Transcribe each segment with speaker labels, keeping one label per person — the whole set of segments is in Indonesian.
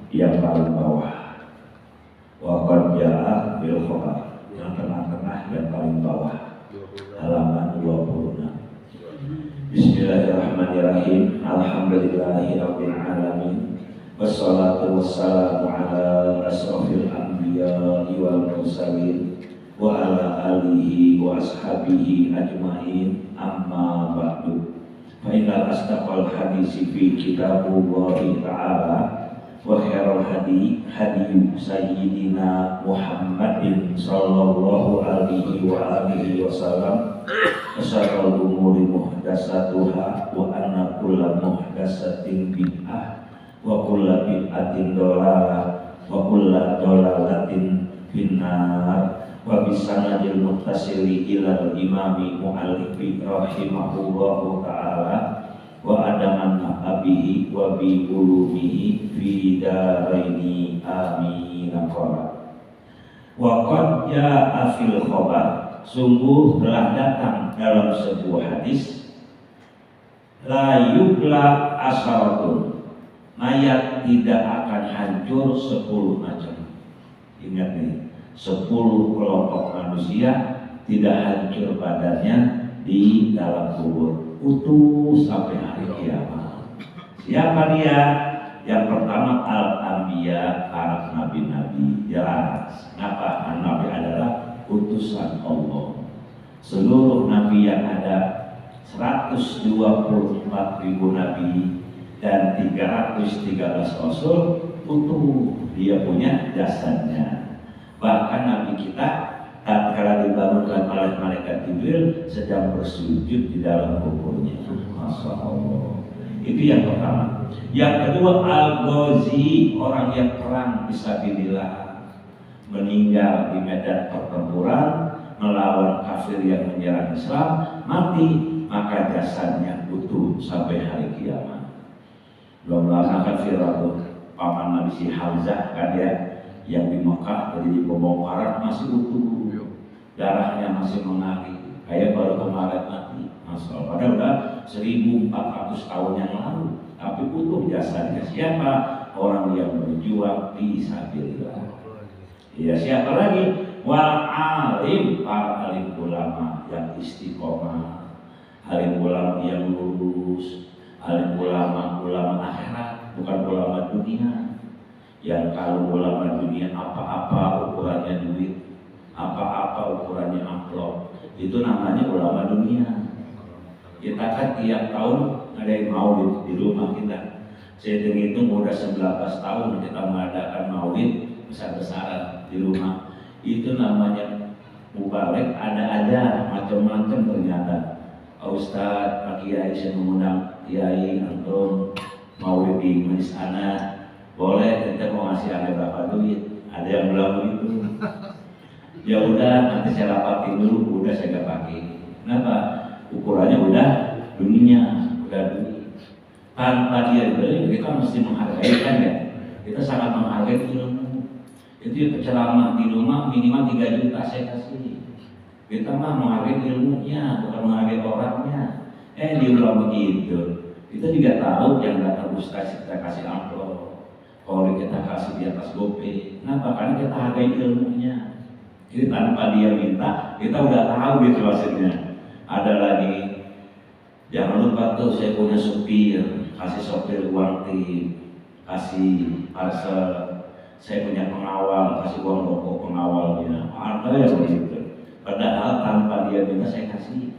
Speaker 1: yang paling bawah, wakon ja'a bil khobar yang tengah-tengah yang paling bawah, halaman 26. Bismillahirrahmanirrahim. Alhamdulillahirabbil alamin. Wassalatu wassalamu ala asrofil anbiya'i wal mursalin wa ala alihi wa ashabihi ajma'in, amma ba'du. Fa innal asdaqal hadisi fi kitabullahi ta'ala wa khairal hadi sayyidina Muhammadin sallallahu alaihi wa alihi wasallam. Asyarul umuri muhdasatuha wa anna kulla muhdasatin bid'ah wa kulla bid'atin dolalah wa kulla dolalatin finnar. Wa bisanadil muttasili ilal imami mu'allifi rahimahullahu ta'ala wa adaman abihi wa bi ulumihi fi daraini amin. Wa qad ja'a fil khobar, sungguh telah datang dalam sebuah hadis, la yubla asaratun, mayat tidak akan hancur 10 macam. Ingat nih, 10 kelompok manusia tidak hancur badannya di dalam kubur, utuh sampai hari kiamat. Siapa dia? Yang pertama al-anbiya, para nabi-nabi. Jelas. Kenapa? Nabi adalah utusan Allah. Seluruh nabi yang ada 124.000 nabi dan 313 rasul utuh, dia punya jasadnya. Bahkan nabi kita tatkala dibangunkan oleh malaikat Jibril sedang bersujud di dalam kuburnya. Masya Allah. Itu yang pertama. Yang kedua al-ghazi, orang yang perang fisabilillah, meninggal di medan pertempuran melawan kafir yang menyerang Islam, mati, maka jasadnya utuh sampai hari kiamat. Belum lama kan Fir'aun, paman Nabi si Hamzah kan ya, yang di Mekah jadi dibongkaran masih utuh, darahnya masih mengalir, kayak baru kemarin mati. Masya Allah. Padahal udah 1400 tahun yang lalu, tapi utuh jasadnya. Siapa? Orang yang berjuang fisabilillah. Ya, siapa lagi? Wal alim, para alim ulama yang istiqomah, alim ulama yang lurus, alim ulama akhirat, bukan ulama dunia. Yang kalau ulama dunia apa-apa ukurannya duit, apa-apa ukurannya amplop, itu namanya ulama dunia. Kita kan tiap tahun ada yang maulid di rumah kita. Saya hitung udah 19 tahun kita mengadakan maulid besar-besaran di rumah. Itu namanya mubarak, ada aja macam-macam ternyata. Ustadz, Pak Kiai, saya mengundang Kiai antum maulid di majelis anak. Boleh, kita mau ngasih anda berapa duit? Ada yang bilang begitu. Ya udah, nanti saya rapatin dulu, udah saya gak pakai. Kenapa? Ukurannya udah dunia, udah duit. Tanpa dia beli, kita mesti menghargai kan ya. Kita sangat menghargai ilmu. Itu ceramah di rumah minimal 3 juta saya kasih. Kita mah menghargai ilmunya, bukan menghargai orangnya. Diulang begitu. Kita juga tahu yang datang ustaz kita kasih amplop. Kalau kita kasih di atas GoPay, kenapa? Karena kita hargai ilmunya. Jadi tanpa dia minta, kita udah tahu gitu maksudnya. Ada lagi, jangan lupa tuh saya punya supir, kasih sopir uang tip, kasih parcel. Saya punya pengawal, kasih uang rokok pengawalnya. Ada yang begitu. Padahal tanpa dia minta saya kasih.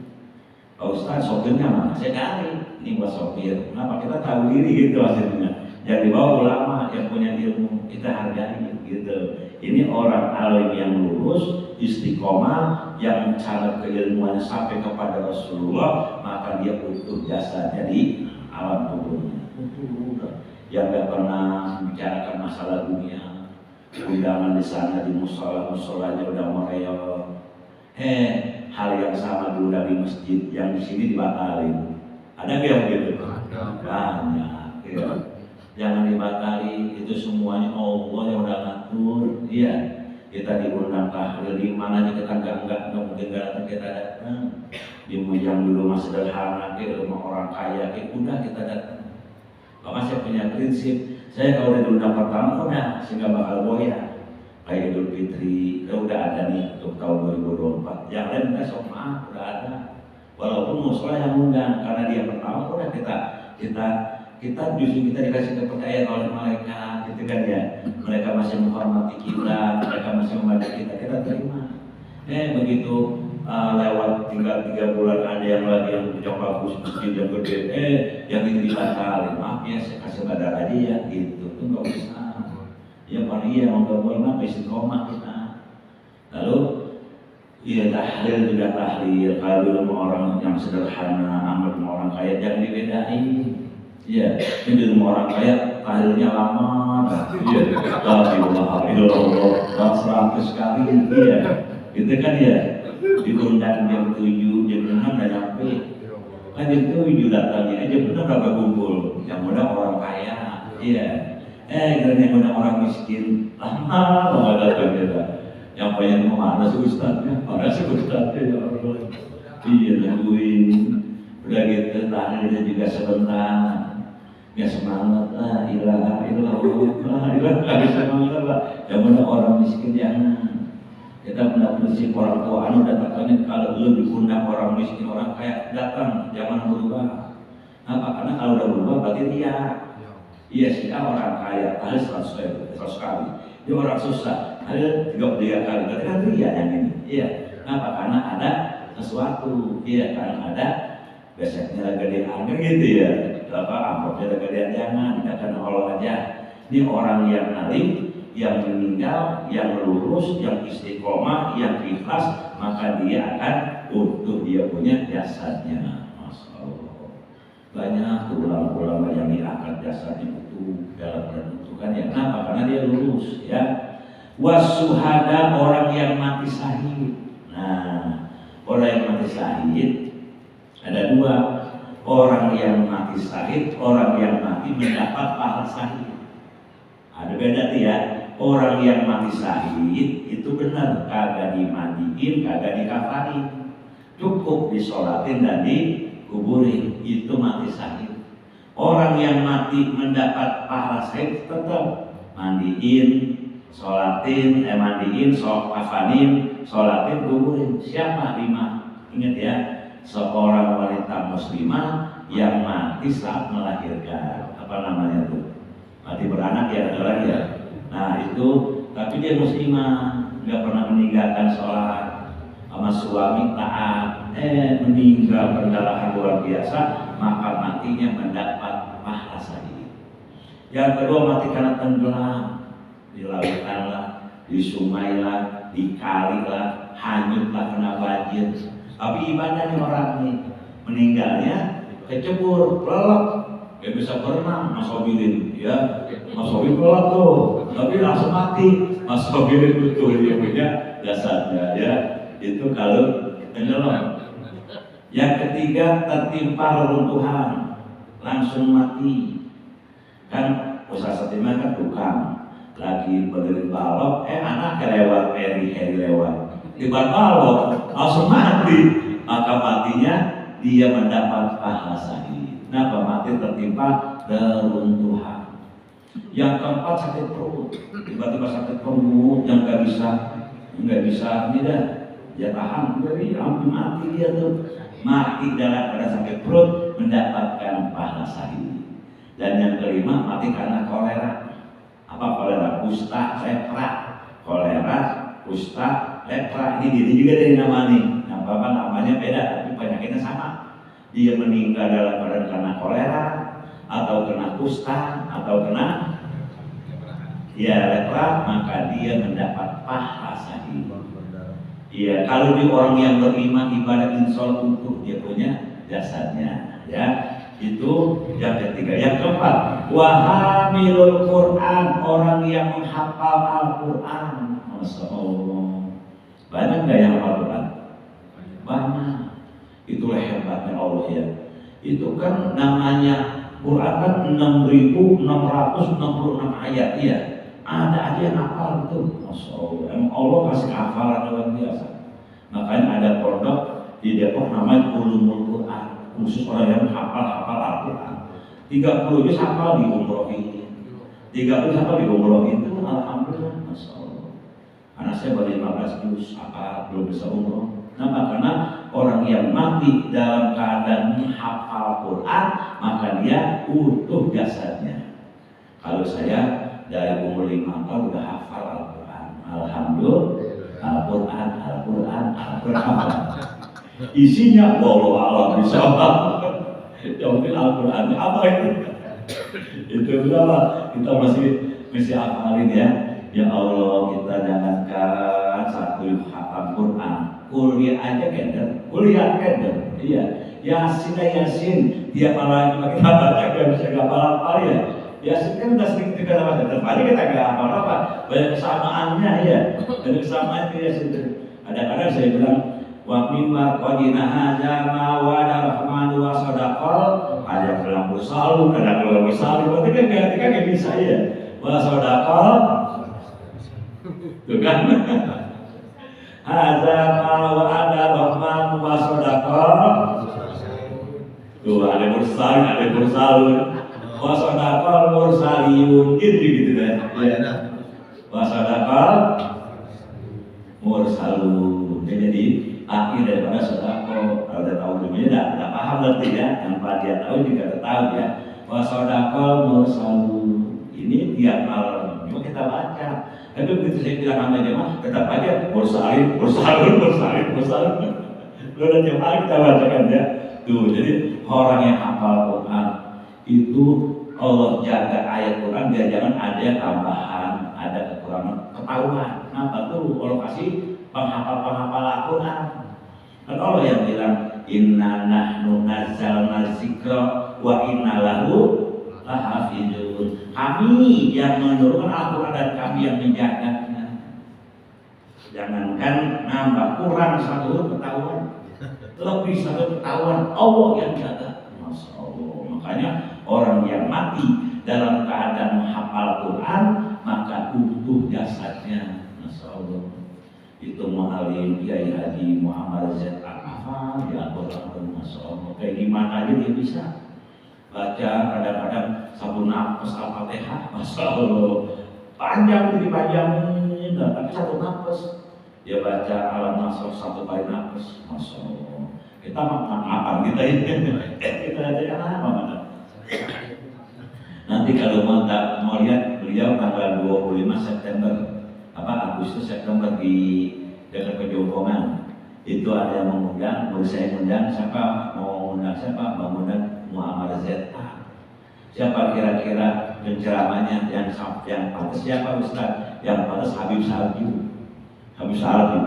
Speaker 1: Pak Ustaz, sopirnya mana? Saya cari. Ini buat sopir. Kenapa? Kita tahu diri gitu maksudnya. Yang dibawa ulama yang punya ilmu, kita hargai gitu. Ini orang alim yang lurus, istiqomah, yang cara keilmuannya sampai kepada Rasulullah, maka dia utuh jasadnya di alam kuburnya. Yang gak pernah bicarakan masalah dunia, undangan di sana di musolanya udah mereyot. Hal yang sama dulu dari masjid yang di sini dibatalin. Ada nggak yang begitu? Banyak. Ya. Jangan dibatali, itu semuanya Allah yang udah ngatur. Iya, kita diundang tahlil di mana aja kita enggak mungkin datang, kita datang. Di yang di rumah sederhana, di rumah orang kaya, udah kita datang. Maka saya punya prinsip, Saya kalau udah diundang pertama udah sehingga bakal goyah. Kayak Idul Fitri, udah ada nih untuk tahun 2024. Yang lain kita sok maaf udah ada. Walaupun musola yang undang karena dia pertama udah kita justru kita dikasih kepercayaan oleh mereka, gitu kan ya. Mereka masih menghormati kita, mereka masih membantu kita terima. Begitu lewat tinggal 3 bulan ada yang lagi yang punya bagus masjid yang gede, yang ini dibatalin, maaf ya saya kasih badar aja ya, gitu tuh nggak bisa. Ya paling iya mau nggak boleh mah istiqomah kita. Lalu iya tahlil juga tahlil, kalau dulu orang yang sederhana, amat sama orang kaya jangan dibedain. Iya, ini di rumah orang kaya tahlilnya lama, iya, Allah 100 kali, iya, gitu kan ya. Diundang jam 7, jam 6 udah nyampe. Kan jam 7 datangnya jam 6 berapa kumpul? Yang muda orang kaya, iya. Yang muda orang miskin, lama nggak datang kita. Yang pengen mana sih ustadznya? Mana sih ustadznya ya Allah? Iya nungguin. Udah gitu tahlilnya juga sebentar. Ya semangat lah, ilaha illallah, ilaha semangat lah. Yang muda orang miskin jangan. Kita benar prinsip orang tua anu datangnya kalau belum diundang orang miskin orang kaya datang jangan berubah. Apa? Karena kalau udah berubah berarti dia iya sih orang kaya harus 100 kali. Dia orang susah ada 33 kali berarti kan dia yang ini. Iya. Apa? Karena ada sesuatu. Iya karena ada beseknya lagi diangkat gitu ya. Apa amplopnya lagi dia jangan karena Allah aja. Ini orang yang alim, yang meninggal, yang lurus, yang istiqomah, yang ikhlas, maka dia akan utuh dia punya jasadnya. Masya Allah. Banyak ulama-ulama yang diangkat jasadnya utuh dalam menentukan ya. Kenapa? Karena dia lurus ya. Wasuhada orang yang mati syahid. Nah, orang yang mati syahid ada 2. Orang yang mati syahid, orang yang mati mendapat pahala syahid. Ada beda tuh ya. Orang yang mati syahid itu benar kagak dimandiin, kagak dikafanin, cukup disolatin dan dikuburin, itu mati syahid. Orang yang mati mendapat pahala syahid tetap mandiin, sholatin, kafanin, sholatin, kuburin. Siapa 5? Ingat ya, seorang wanita muslimah yang mati saat melahirkan, apa namanya tuh? Mati beranak ya, ada ya. Nah itu, tapi dia muslimah, nggak pernah meninggalkan sholat, sama suami taat, meninggal pendarahan luar biasa, maka matinya mendapat pahala syahid. Yang kedua mati karena tenggelam, di lautan lah, di sungai lah, di kali lah, hanyut lah kena banjir. Tapi ibadahnya orang nih, meninggalnya kecebur, lelep, gak bisa berenang, masobilin, ya, masobil lelep tuh. Tapi langsung mati, masobilin betul dia punya jasadnya ya. Itu kalau tenggelam. Yang ketiga tertimpa reruntuhan, langsung mati. Kan usaha setimah kan tukang lagi berdiri balok, anaknya lewat, Heri lewat, tiba balok langsung mati. Maka matinya dia mendapat pahala syahid. Kenapa? Mati tertimpa reruntuhan. Yang keempat sakit perut, tiba-tiba sakit perut yang nggak bisa ini dah, dia tahan, jadi hampir mati dia tuh, mati dalam pada sakit perut mendapatkan pahala syahid. Dan yang kelima mati karena kolera. Apa kolera? Kusta, lepra, kolera, kusta, lepra. Ini juga dari nama nih. Apa namanya beda, tapi penyakitnya sama. Dia meninggal dalam keadaan karena kolera, atau kena kusta, atau kena lepra, maka dia mendapat pahala syahid. Iya, kalau di orang yang beriman ibadah insya utuh dia punya jasadnya, ya. Itu yang ketiga. Yang keempat, wahamilul Quran, orang yang menghafal Al-Quran. Masya Allah. Banyak nggak yang hafal Quran? Banyak. Itulah hebatnya Allah ya. Itu kan namanya Quran kan 6.666 ayat ya. Ada aja yang hafal itu. Masya Allah. Emang Allah kasih hafalan luar biasa. Makanya ada produk di Depok namanya Ulumul Quran, khusus orang yang hafal Al-Quran. 30 itu hafal di umroh ini. 30 apa di umroh itu, alhamdulillah, masya Allah. Anak saya baru 15 juz, apa belum bisa umroh. Kenapa? Karena orang yang mati dalam keadaan menghafal Quran, maka dia utuh jasadnya. Kalau saya dari umur 5 tahun udah hafal Al-Quran, alhamdulillah, Al-Quran. Isinya walau alam bisa. Ya mungkin Al-Quran apa itu? Itu berapa? Kita masih hafalin ya. Ya Allah, kita jangankan satu hafal Quran, kuliah aja keder, iya. Yasin, tiap malam kita baca kita bisa hafal ya. Yasin kan udah sering kita baca, terpaling kita nggak hafal apa, banyak kesamaannya ya. Dan kesamaan itu Yasin. Kadang-kadang saya bilang, wa mimma qadina hadza ma wa rahmanu wa sadaqal, ada bilang bersalu, ada bilang bersalu, berarti kan nggak bisa ya. Wa sadaqal, tuh kan? Hadza ma wa rahmanu wa sadaqal. Tuh ada bersalu, wa sadaqal mursaliyun, gitu kan? Wa sadaqal mursalun. Jadi akhir daripada sodako. Kalau udah tahu dulunya udah paham berarti ya. Tanpa dia tahu juga udah tahu ya. Wa sodako mursalun. Ini tiap malam cuma kita baca. Tapi begitu saya bilang sama jemaah, tetap aja mursalun. Udah tiap hari kita bacakan ya. Tuh, jadi orang yang hafal Quran itu Allah jaga ayat Quran biar jangan ada tambahan, ada kekurangan, ketahuan. Kenapa tuh? Allah kasih penghafal Al-Quran. Dan Allah yang bilang, inna nahnu nazzalna dzikra wa inna lahu lahafizun. Kami yang menurunkan Al-Quran dan kami yang menjaganya. Jangankan nambah, kurang satu huruf ketahuan, lebih satu ketahuan, Allah yang jaga. Masya Allah. Makanya orang yang mati dalam keadaan menghafal Quran, maka utuh jasadnya. Masya Allah. Itu mu'alim Kiai Haji Muhammad Z. Al-Hafal ya Al-Quran, Masya Allah. Kayak gimana aja dia bisa baca, kadang-kadang satu nafas Al-Fatihah, Masya Allah. Panjang jadi panjangin, tapi satu nafas dia baca Al-Nasr satu kali nafas, Masya Allah. Kita makan kita ini, kita aja yang apa? Nanti kalau mau lihat beliau tanggal 25 September, Agustus September di dekat Pejompongan, itu ada yang mengundang, boleh saya undang siapa? Mau undang siapa? Mengundang Muhammad ZA. Siapa kira-kira penceramanya yang pantas siapa Ustaz? Yang pantas Habib Salju.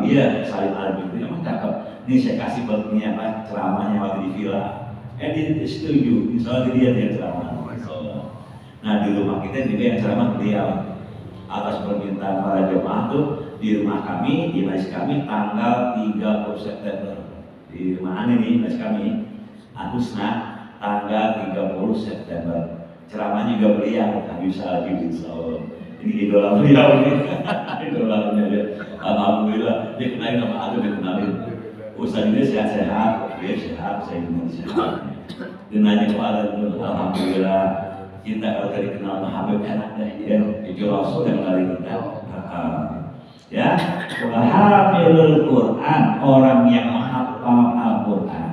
Speaker 1: Iya, Salim Albi itu emang cakep. Ini saya kasih buat ini ceramahnya waktu di villa. Dia setuju, misalnya dia ceramah. Nah di rumah kita juga yang ceramah beliau. Atas permintaan para jemaah tuh di rumah kami, di majlis kami tanggal 30 September. Di rumah ini majlis kami, Ahusna tanggal 30 September. Ceramahnya juga beliau, Habib Salju. Ini idola beliau ini, idolanya dia. Alhamdulillah, dia kenalin sama aku, dia kenalin. Ustaz ini sehat-sehat, dia sehat, saya ini sehat. Dia nanya kepada alhamdulillah, kita kalau tadi kenal sama Habib enak deh, dia itu Rasul yang kenalin kita. Ya, wahamilul Quran, orang yang menghafal Al-Quran,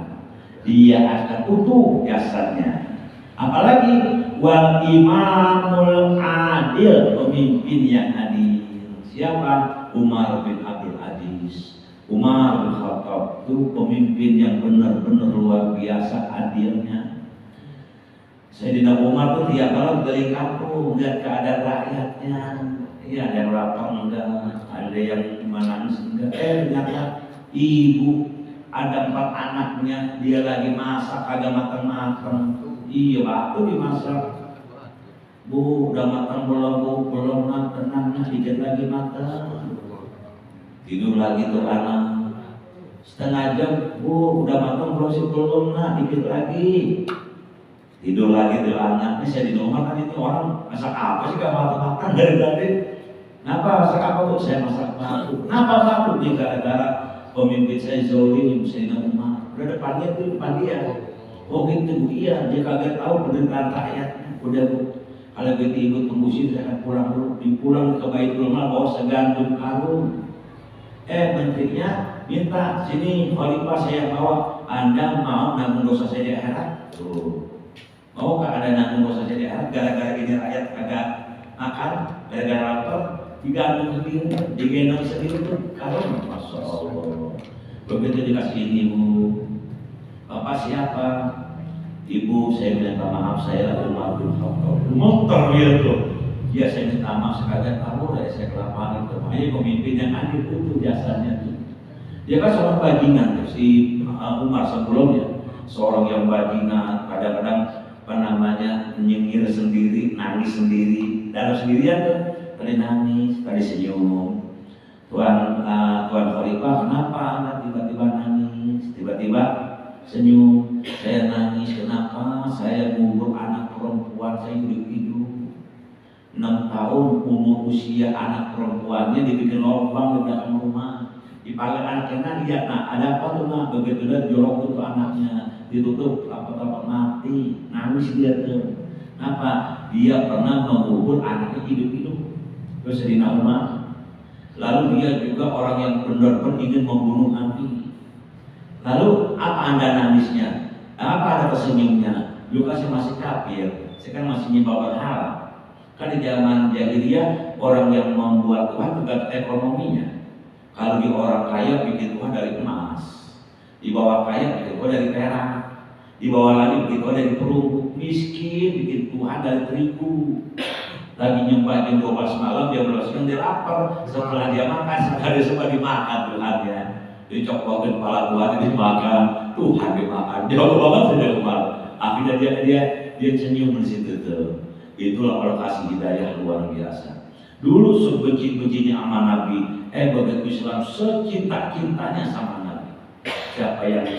Speaker 1: dia akan utuh jasadnya. Apalagi wal imamul adil, pemimpin yang adil. Siapa? Umar bin Abdul Aziz. Umar bin Khattab itu pemimpin yang benar-benar luar biasa adilnya. Sayyidina Umar itu tiap malam dari kampung lihat keadaan rakyatnya. Iya, ada yang lapar enggak, ada yang gimana enggak. Ternyata ibu ada 4 anaknya, dia lagi masak agak matang-matang. Iya, waktu dimasak. Bu, udah matang belum? Bu, belum matang, dikit lagi matang. Tidur lagi tuh anak. Setengah jam, Bu, udah matang belum sih? Belum, dikit lagi. Tidur lagi tuh anak. Ini saya di rumah kan itu orang masak apa sih gak matang-matang dari tadi? Kenapa masak apa tuh? Saya masak batu. Kenapa batu? Dia gara-gara pemimpin saya zolim, Sayyidina Umar. Udah depannya tuh depan dia. Oh gitu, iya, dia kagak tahu penderitaan rakyatnya. Udah Bu, Kalau kita ikut pengusir saya akan pulang dulu. Dipulang ke Baitul Mal bawa segantung karung. Menterinya minta sini khalifah saya bawa. Anda mau nanggung dosa saya di akhirat? Tuh. Maukah Anda nanggung dosa saya di akhirat gara-gara ini rakyat kagak makan, gara-gara lapar, digantung sendiri, digendong sendiri tuh karung. Masya Allah. Begitu dikasih ibu, Bapak siapa? Ibu, saya minta maaf, saya Umar bin Khattab. Motor dia tuh. Ya saya minta maaf sekalian tahu ya saya kelaparan. Makanya pemimpin yang adil itu jasanya tuh. Dia kan seorang bajingan tuh, si Umar sebelumnya seorang yang bajingan, kadang-kadang apa namanya nyengir sendiri, nangis sendiri, dalam sendirian tuh, tadi nangis, tadi senyum. Tuan Khalifah, kenapa anak tiba-tiba nangis, tiba-tiba senyum? Saya nangis kenapa? Saya ngubur anak perempuan saya hidup-hidup. 6 tahun umur usia anak perempuannya dibikin lubang di belakang rumah. Dipanggil anaknya, lihat nah ada apa tuh nah? Begitu dia jorok itu anaknya, ditutup rapat-rapat mati, nangis dia tuh. Kenapa? Dia pernah mengubur anaknya hidup-hidup. Terus di rumah. Lalu dia juga orang yang benar-benar ingin membunuh Nabi. Lalu apa Anda nangisnya? Apa ada tersenyumnya? Dulu kan saya masih kafir, saya kan masih nyembah berhala. Kan di zaman jahiliyah orang yang membuat Tuhan juga ekonominya. Kalau di orang kaya bikin Tuhan dari emas, di bawah kaya bikin Tuhan dari perak, di bawah lagi bikin Tuhan dari perunggu, miskin bikin Tuhan dari terigu. Lagi nyembah jam 12 malam dia berlangsung dia lapar, setelah dia makan sekali semua dimakan Tuhannya. Dicokokin kepala Tuhan dimakan, Tuhan dimakan. Jauh banget sudah Umar. Akhirnya dia senyum di situ tuh. Itulah alokasi hidayah luar biasa. Dulu sebenci-bencinya sama Nabi, begitu Islam secinta-cintanya sama Nabi. Siapa yang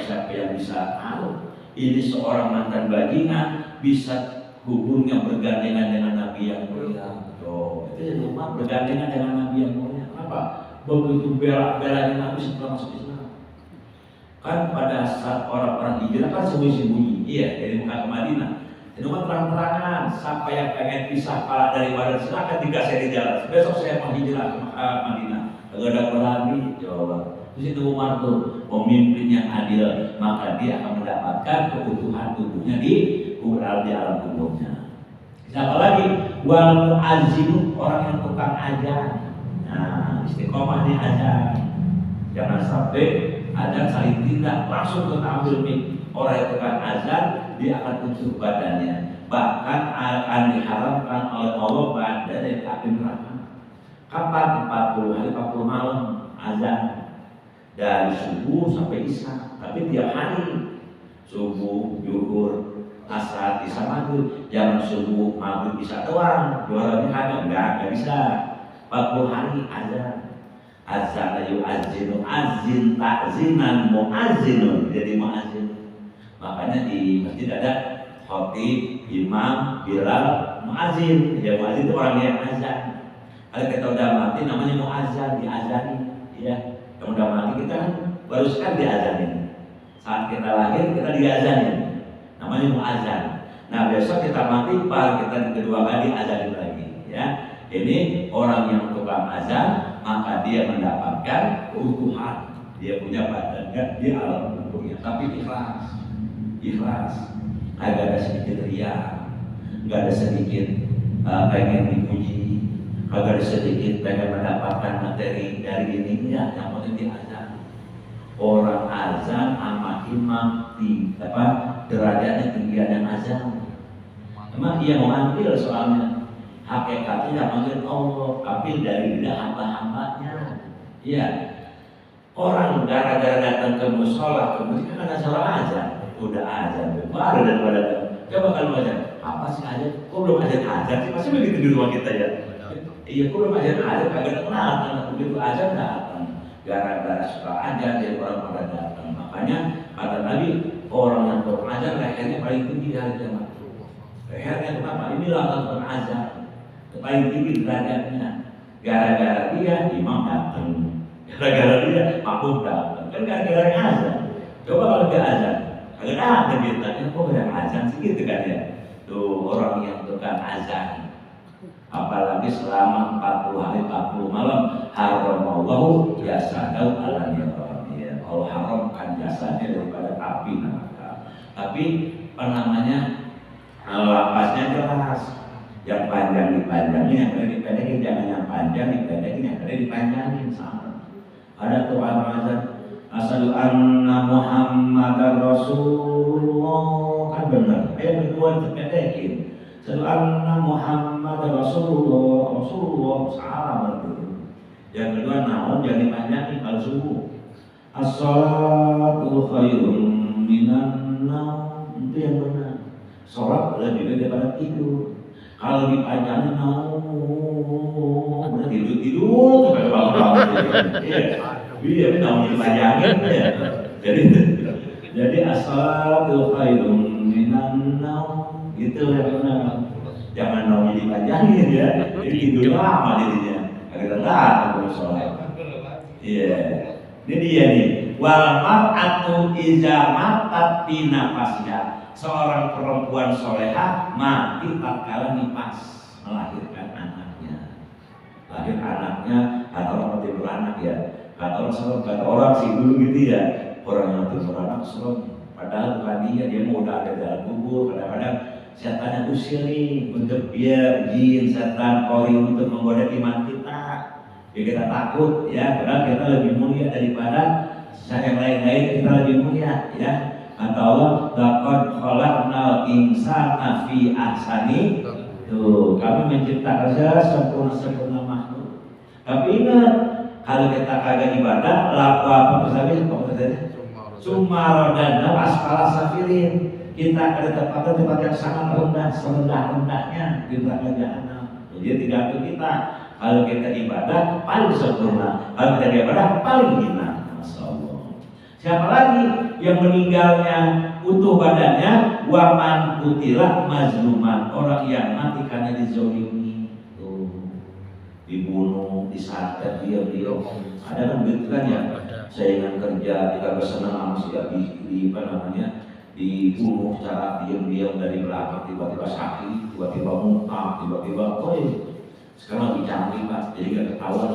Speaker 1: bisa tahu? Ini seorang mantan bajingan bisa hubungnya bergandengan dengan Nabi yang mulia. Itu yang rumah bergandengan dengan Nabi yang mulia. Kenapa? Begitu bela-belanya Nabi setelah masuk Islam. Kan pada saat orang-orang hijrah kan sembunyi-sembunyi. Iya, dari Mekah ke Madinah. Jadi terang-terangan, siapa yang pengen pisah pala dari badan silakan digasih di jalan. Besok saya mau hijrah ke Madinah. Kalau ada lagi, jawab. Terus itu Umar tuh pemimpin yang adil, maka dia akan mendapatkan kebutuhan tubuhnya di alam tubuhnya. Siapa lagi? Wal muazzinu, orang yang tukang azan. Nah, istiqomah di azan. Jangan sampai azan saling tindak langsung ke ambil mic. Orang yang tukang azan dia akan tutup badannya. Bahkan akan diharamkan oleh Allah pada dari api neraka. Kapan? 40 hari 40 malam azan dari subuh sampai isya. Tapi tiap hari subuh, zuhur, asar, isya, maghrib. Jangan subuh, maghrib, isya doang. Jualannya ada enggak bisa. 40 hari azan. Azan ayu azinu azin takzinan muazzinun, jadi muazzin. Makanya di masjid ada khatib, imam, bilal, muazzin. Ya muazzin itu orang yang azan. Kalau kita udah mati namanya muazzan, diazani. Ya, yang udah mati kita kan baru sekali diazanin. Saat kita lahir kita diazanin. Namanya muazzan. Nah besok kita mati, kita kedua kali azanin lagi. Ya, ini orang yang tukang azan, maka dia mendapatkan keutuhan. Dia punya badan di alam tubuhnya, tapi ikhlas. Agak ada sedikit riya, nggak ada sedikit pengen dipuji, agak ada sedikit pengen mendapatkan materi dari ini. Ya, yang penting di azan. Orang azan sama imam derajatnya tinggian yang azan. Emang dia mengambil soalnya hakikatnya manggil Allah, ambil dari lidah hamba-hambanya. Iya. Orang gara-gara datang ke musola, kemudian kan ada salah azan, udah azan, baru daripada coba kalau azan, apa sih azan? Kok belum azan sih? Masih begitu di rumah kita ya. Iya, kok belum azan, kagak kenal, karena begitu azan datang. Gara-gara suka azan dia orang pada datang. Makanya kata Nabi, orang yang berazan lehernya paling tinggi dari jamaah. Lehernya kenapa? Inilah orang azan. Paling tinggi derajatnya. Gara-gara dia imam datang, gara-gara dia makmum datang, kan gara-gara azan. Coba kalau dia azan, kagak ada kita, kok ada azan sih gitu kan ya. Tuh orang yang tukang azan, apalagi selama 40 hari 40 malam haramallahu jasadahu ala nirani. Allah haramkan jasadnya daripada api neraka. Tapi apa namanya, lapasnya jelas, yang panjang dipanjangin, yang pendek dipendekin, jangan yang panjang dipendekin, yang pendek dipanjangin. Sama ada tuh azan asyhadu anna muhammadar rasulullah, kan benar, yang kedua dipendekin asyhadu anna muhammadar rasulullah, rasulullah salah betul. Yang kedua naon jangan dipanjangin kalau subuh. As-salatu khairun minan naum, itu yang benar. Sholat lebih baik daripada tidur. Kalau dipanjangin naum, tidur sampai bangun. Iya, tapi naum dipanjangin ya. Jadi as-salatu khairun minan naum, itu yang benar. Jangan naum dipanjangin ya. Jadi tidur lama jadinya. Kadang-kadang kalau sholat. Iya. Ini dia nih, wal mar'atu iza matat fi nafasiha, seorang perempuan solehah mati tatkala nifas, melahirkan anaknya. Lahir anaknya, kata orang mati beranak ya. Kata orang sih dulu gitu ya, orang yang mati beranak serem. Padahal bukan dia mau udah ada dalam kubur. Kadang-kadang setannya usir nih untuk biar jin, setan, kori untuk menggoda iman kita. Ya kita takut ya, padahal kita lebih mulia daripada yang lain-lain, kita lebih mulia ya. Kata Allah, laqad khalaqnal insana fi ahsani. Tuh, kami menciptakan sempurna makhluk. Tapi ingat, kalau kita kagak ibadah, laku apa terjadi? Summa radadna asfala safilin. Kita ada tempat yang sangat rendah, serendah-rendahnya di neraka jahanam. Jadi tidak kita. Kalau kita ibadah paling sempurna, kalau kita ibadah paling hina. Masya Allah. Siapa lagi yang meninggalnya utuh badannya? Waman kutilah mazluman, orang yang mati karena dizolimi, dibunuh, disantet, diam-diam. Ada kan begitu kan ya? Saingan kerja, kita bersenang sama si di apa namanya, dibunuh secara diam-diam dari belakang, tiba-tiba sakit, tiba-tiba muntah, tiba-tiba sekarang lebih canggih Pak, jadi gak ketahuan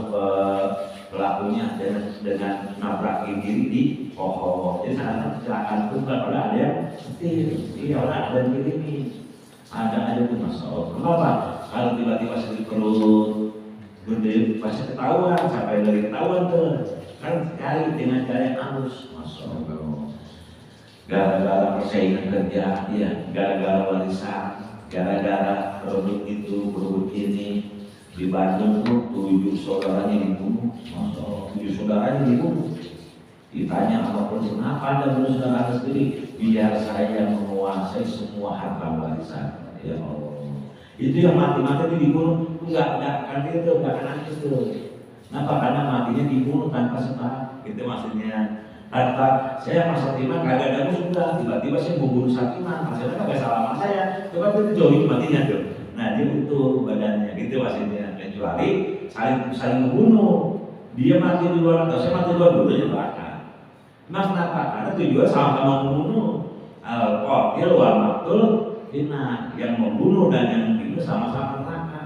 Speaker 1: pelakunya dengan nabrakin diri di pohon. Jadi saat kecelakaan itu pada ada yang setir, iya orang ada yang gini, ada aja tuh Masya Allah. Kenapa? Kalau tiba-tiba sakit perut gede pasti ketahuan, sampai dari ketahuan tuh kan cari dengan cara yang halus. Masya Allah. Gara-gara persaingan kerja, ya, gara-gara warisan, gara-gara produk itu, produk ini. Di Bandung tuh 7 saudaranya dibunuh. Masya Allah, 7 saudaranya dibunuh. Ditanya apapun, kenapa Anda bunuh saudara sendiri? Biar saya menguasai semua harta warisan. Ya Allah, itu yang mati-mati dibunuh. Enggak kan itu, enggak nangis tuh. Kenapa? Karena matinya dibunuh tanpa sebab. Itu maksudnya. Tanpa saya masa terima kagak ada musuh, tiba-tiba saya membunuh Sakiman. Maksudnya kagak salah sama saya. Coba itu jauhin matinya tuh. Nah dia utuh badannya, gitu maksudnya. Kecuali saling membunuh, dia mati duluan atau saya mati duluan, dulunya neraka. Nah kenapa? Karena tujuan sama-sama membunuh. Al-qatil wal maqtul finnar, yang membunuh dan yang membunuh sama-sama neraka.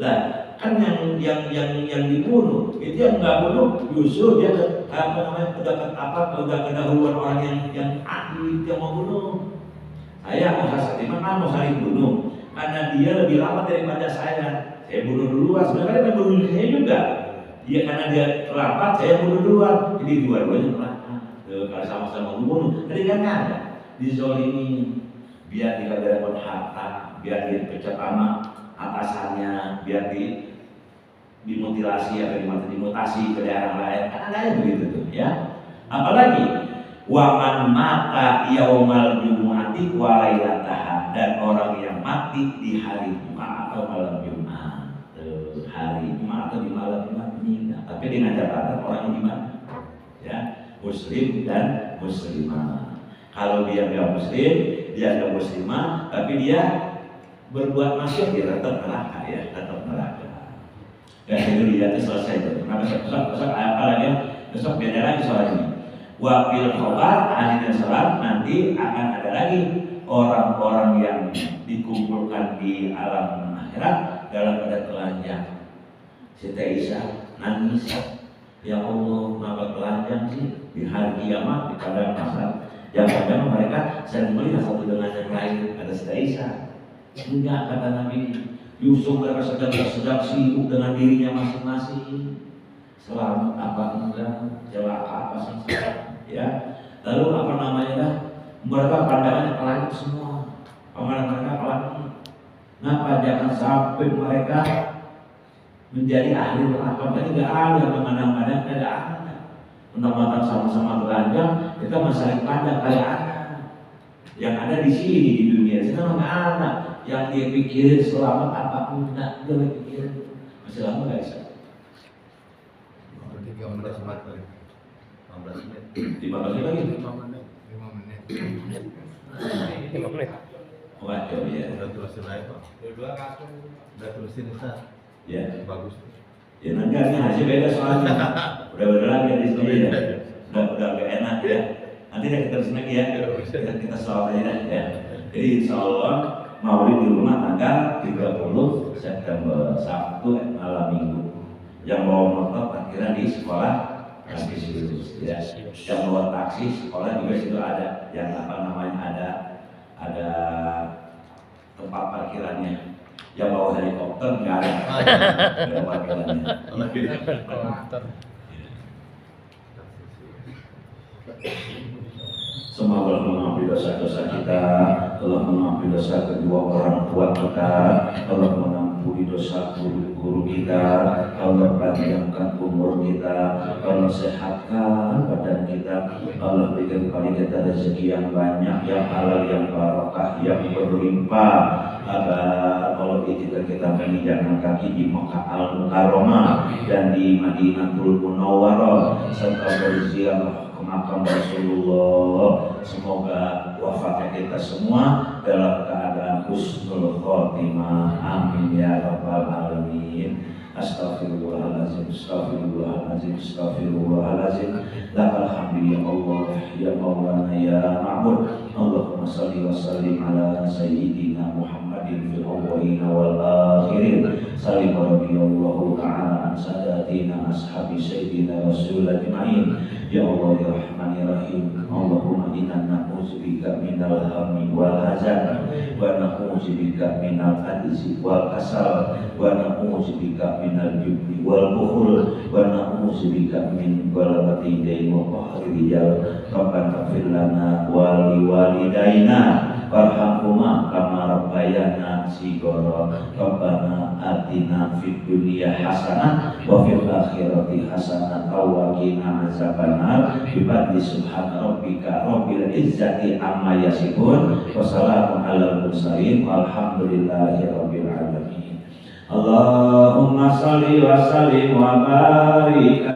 Speaker 1: Lah kan yang dibunuh itu yang nggak bunuh justru dia udah kedahuluan orang yang ahli yang membunuh. Saya mau terima kan mau saling bunuh. Karena dia lebih lama daripada saya bunuh duluan. Sebenarnya dia bunuh saya juga. Dia karena dia terlambat, saya bunuh duluan. Jadi dua-duanya neraka. Kalau sama-sama membunuh, tadi kan ada dizolimi, biar tidak dapat harta, biar dipecat sama atasannya, biar dimutilasi atau dimutasi ke daerah lain. Kan ada begitu tuh, ya. Apalagi waman mata yaumal jumu'ati wa lailataha, dan orang yang mati di hari Jumat atau malam Jumat. Hari Jumat atau di malam Jumat meninggal. Tapi dengan catatan orang yang gimana? Ya, muslim dan muslimah. Kalau dia nggak muslim, dia nggak muslimah, tapi dia berbuat maksiat, dia tetap neraka ya, tetap neraka. Dan itu dia itu selesai itu. Nah besok apa lagi? Besok beda lagi soal ini. Wafil khobar ahli dan salam, nanti akan ada lagi orang-orang yang dikumpulkan di alam akhirat dalam keadaan telanjang. Siti Aisyah nangis, ya Allah, kenapa telanjang sih di hari kiamat di padang mahsyar? Jangan-jangan mereka sering melihat satu dengan yang lain. Ada Siti Aisyah. Enggak, kata Nabi Yusuf, mereka sedang sibuk dengan dirinya masing-masing. Selamat apa enggak, celaka apa sih, ya. Lalu apa namanya dah? Mereka pandangannya ke langit semua. Pandangan mereka ke langit. Kenapa jangan sampai mereka menjadi ahli neraka? Ini enggak ada memandang-pandang, tidak ada. Menambahkan sama-sama telanjang, kita masalah pandang kali ada. Yang ada di sini di dunia, sekarang nggak ada. Yang dia pikirin selamat apapun, enggak, dia pikirin masih lama nggak bisa.
Speaker 2: 15 menit. 15 menit.
Speaker 1: 15 lagi.
Speaker 2: 5 menit.
Speaker 1: Wajar ya.
Speaker 2: Udah tulisin aja Pak. Udah tulisin Ustaz.
Speaker 1: Ya.
Speaker 2: Bagus.
Speaker 1: Ya nanti hasil beda soalnya. Udah beda lagi di sini ya. Udah agak enak ya. Nanti kita terus lagi ya. Kita soal aja ya. Jadi insya Allah Maulid di rumah tanggal 30 September, Sabtu malam Minggu. Yang bawa motor parkiran di sekolah kasih situ ya. Yang bawa taksi sekolah juga situ ada. Yang apa namanya ada tempat parkirannya. Yang bawa helikopter nggak ada parkirannya. Semoga Allah mengampuni dosa-dosa kita, Allah mengampuni dosa kedua orang tua kita, Allah mengampuni dosa guru-guru kita, Allah panjangkan umur kita, Allah sehatkan badan kita, Allah berikan kepada kita rezeki yang banyak, yang halal, yang barokah, yang berlimpah, agar Allah izinkan kita menginjakkan kaki di Makkah Al-Mukarramah dan di Madinatul Munawwarah serta berziarah ke makam Rasulullah. Semoga wafatnya kita semua dalam keadaan husnul khotimah. Amin ya rabbal alamin. Astaghfirullahaladzim, astaghfirullahaladzim, astaghfirullahaladzim. Lakal hamdu ya Allah, ya Maulana, ya Ma'bud. Allahumma salli wa sallim ala sayyidina Muhammadin fil awwalina wal akhirin. Salim radhiyallahu ta'ala an sadatina ashabi sayyidina Rasul ajma'in. Ya Allah ya Rahman ya Rahim. Allahumma inna na'udzubika minal hammi wal hazan wa na'udzubika minal ajzi wal kasal wa na'udzubika minal jubni wal bukhul wa na'udzubika min ghalabati dain wa qahri rijal. Rabbana ighfir lana wa liwalidayna warhamhuma kama rabbayana shighara. Rabbana atina fid dunya hasanah wa fil akhirati hasanah wa qina azabannar. Bi subhana rabbika rabbil izzati amma yasifun wa salamun alal mursalin walhamdulillahi rabbil alamin. Allahumma shalli wa sallim wa barik